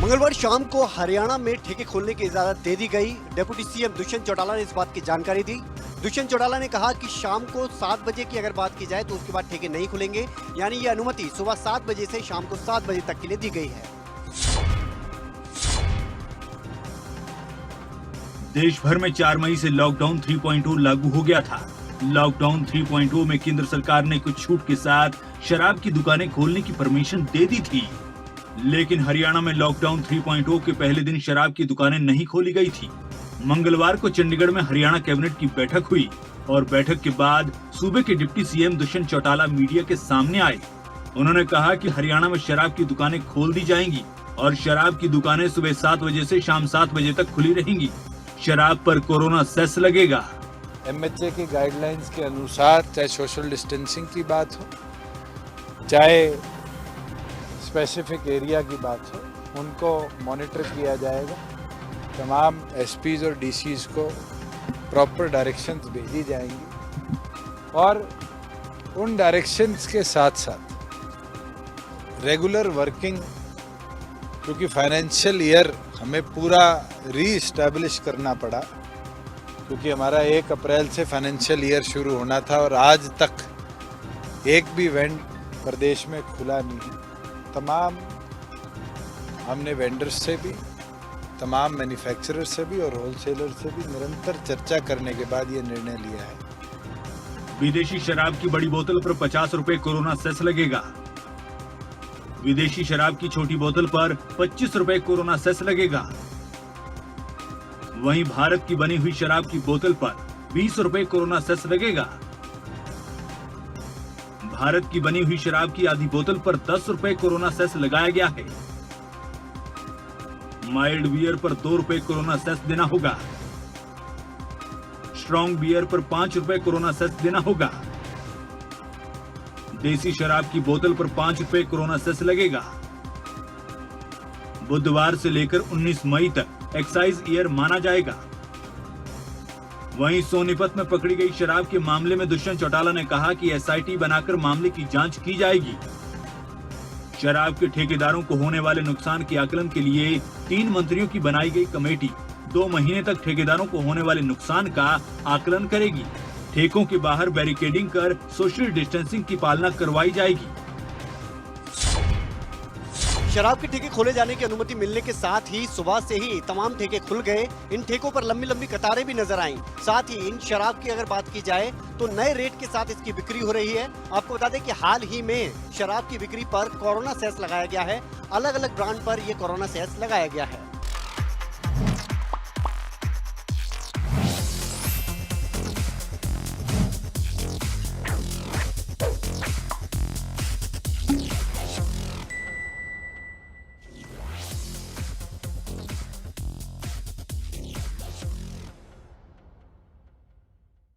मंगलवार शाम को हरियाणा में ठेके खोलने की इजाजत दे दी गई। डिप्टी सीएम दुष्यंत चौटाला ने इस बात की जानकारी दी। दुष्यंत चौटाला ने कहा कि शाम को 7 बजे की अगर बात की जाए तो उसके बाद ठेके नहीं खुलेंगे, यानी ये अनुमति सुबह 7 बजे से शाम को 7 बजे तक के लिए दी गई है। देश भर में 4 मई से लॉकडाउन 3.0 लागू हो गया था। लॉकडाउन 3.0 में केंद्र सरकार ने कुछ छूट के साथ शराब की दुकानें खोलने की परमिशन दे दी थी, लेकिन हरियाणा में लॉकडाउन 3.0 के पहले दिन शराब की दुकानें नहीं खोली गई थी। मंगलवार को चंडीगढ़ में हरियाणा कैबिनेट की बैठक हुई और बैठक के बाद सूबे के deputy CM Dushyant Chautala media के सामने आए। उन्होंने कहा कि हरियाणा में शराब की दुकानें खोल दी जाएंगी और शराब की दुकानें सुबह 7 बजे से शाम 7 बजे तक खुली रहेंगी। शराब पर कोरोना सेस लगेगा। एमएचए की गाइडलाइंस के अनुसार चाहे सोशल डिस्टेंसिंग की बात हो, चाहे स्पेसिफिक एरिया की बात हो, उनको मॉनिटर किया जाएगा। तमाम एसपीज और डीसीज को प्रॉपर डायरेक्शंस भेजी जाएंगी और उन डायरेक्शंस के साथ साथ रेगुलर वर्किंग, क्योंकि फाइनेंशियल ईयर हमें पूरा री-एस्टैब्लिश करना पड़ा, क्योंकि हमारा 1 अप्रैल से फाइनेंशियल ईयर शुरू होना था और आज तक एक भी वेंड प्रदेश में खुला नहीं है। तमाम हमने वेंडर्स से भी, तमाम मैन्युफैक्चरर से भी और होलसेलर से भी निरंतर चर्चा करने के बाद ये निर्णय लिया है। विदेशी शराब की बड़ी बोतल पर 50 रुपए कोरोना सेस लगेगा। विदेशी शराब की छोटी बोतल पर 25 रुपए कोरोना सेस लगेगा। वहीं भारत की बनी हुई शराब की बोतल पर 20 रुपए कोरोना सेस लगेगा। भारत की बनी हुई शराब की आधी बोतल पर 10 रुपए कोरोना सेस लगाया गया है। माइल्ड बियर पर 2 रुपए कोरोना सेस देना होगा। स्ट्रॉन्ग बियर पर 5 रुपए कोरोना सेस देना होगा। देसी शराब की बोतल पर 5 रुपए कोरोना सेस लगेगा। बुधवार से लेकर 19 मई तक एक्साइज ईयर माना जाएगा। वहीं सोनीपत में पकड़ी गई शराब के मामले में दुष्यंत चौटाला ने कहा कि एसआईटी बनाकर मामले की जांच की जाएगी। शराब के ठेकेदारों को होने वाले नुकसान के आकलन के लिए 3 मंत्रियों की बनाई गई कमेटी 2 महीने तक ठेकेदारों को होने वाले नुकसान का आकलन करेगी। ठेकों के बाहर बैरिकेडिंग कर सोशल डिस्टेंसिंग की पालना करवाई जाएगी। शराब के ठेके खोले जाने की अनुमति मिलने के साथ ही सुबह से ही तमाम ठेके खुल गए। इन ठेकों पर लंबी लंबी कतारें भी नजर आईं। साथ ही इन शराब की अगर बात की जाए तो नए रेट के साथ इसकी बिक्री हो रही है। आपको बता दें कि हाल ही में शराब की बिक्री पर कोरोना सेस लगाया गया है। अलग अलग ब्रांड पर यह कोरोना सेस लगाया गया है।